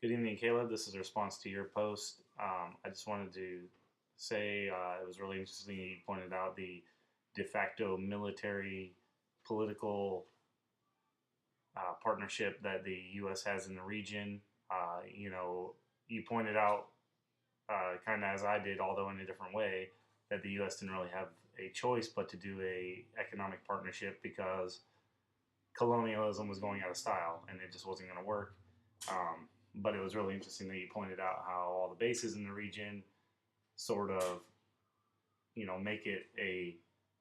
Good evening, Caleb. This is a response to your post. I just wanted to say it was really interesting. You pointed out the de facto military political partnership that the U.S. has in the region. You pointed out, kind of as I did, although in a different way, that the U.S. didn't really have a choice but to do a economic partnership because colonialism was going out of style and it just wasn't going to work. But it was really interesting that you pointed out how all the bases in the region sort of, make it a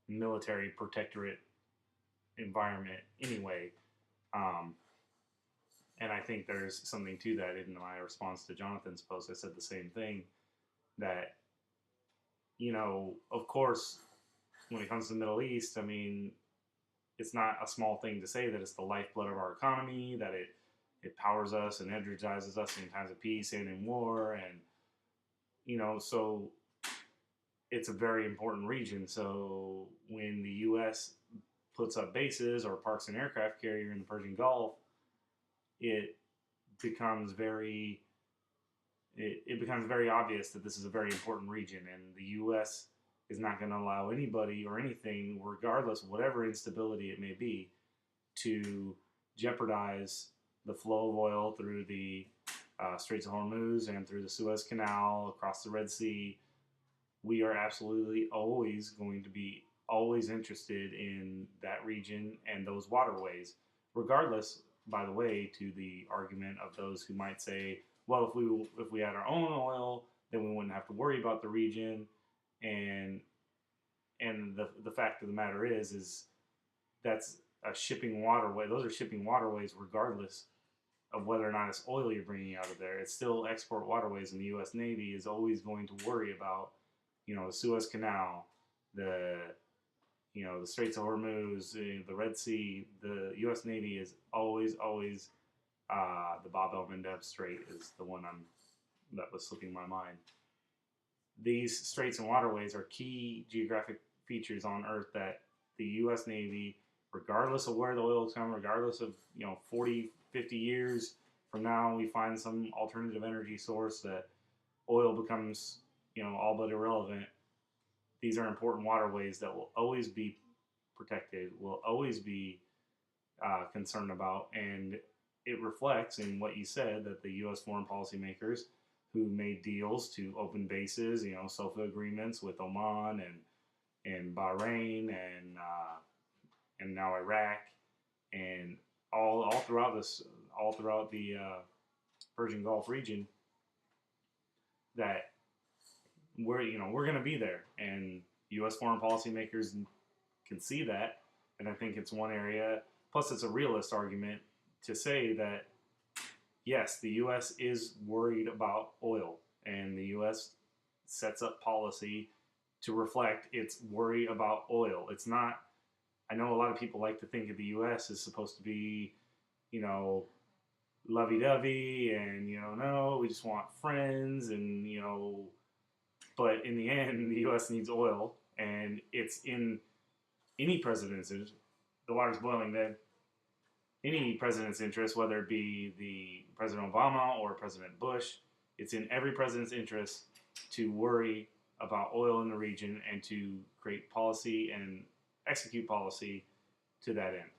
military protectorate environment anyway. Um, and I think there's something to that. In my response to Jonathan's post, I said the same thing that, of course, when it comes to the Middle East, I mean, it's not a small thing to say that it's the lifeblood of our economy, that it powers us and energizes us in times of peace and in war, and so it's a very important region. So when the U.S. puts up bases or parks an aircraft carrier in the Persian Gulf, it becomes very it becomes very obvious that this is a very important region, and the U.S. is not going to allow anybody or anything, regardless of whatever instability it may be, to jeopardize the flow of oil through the Straits of Hormuz and through the Suez Canal across the Red Sea. We are absolutely always going to be always interested in that region and those waterways, regardless, by the way, to the argument of those who might say, well, if we had our own oil, then we wouldn't have to worry about the region. And the fact of the matter is that's a shipping waterway. Those are shipping waterways, regardless of whether or not it's oil you're bringing out of there. It's still export waterways, and the U.S. Navy is always going to worry about, the Suez Canal, the Straits of Hormuz, the Red Sea. The U.S. Navy is always the Bab el-Mandeb Strait is the one that was slipping my mind. These straits and waterways are key geographic features on Earth that the U.S. Navy, regardless of where the oil is coming, regardless of 40, 50 years from now, we find some alternative energy source that oil becomes all but irrelevant. These are important waterways that will always be protected, will always be concerned about, and it reflects in what you said that the U.S. foreign policymakers who made deals to open bases, SOFA agreements with Oman and Bahrain and now Iraq, and all throughout the Persian Gulf region, that we're going to be there, and U.S. foreign policymakers can see that, and I think it's one area. Plus, it's a realist argument to say that yes, the U.S. is worried about oil, and the U.S. sets up policy to reflect its worry about oil. It's not. I know a lot of people like to think of the U.S. as supposed to be, lovey-dovey, and no, we just want friends, and but in the end, the U.S. needs oil, and it's in any president's interest. The water's boiling, then any president's interest, whether it be the President Obama or President Bush, it's in every president's interest to worry about oil in the region and to create policy and execute policy to that end.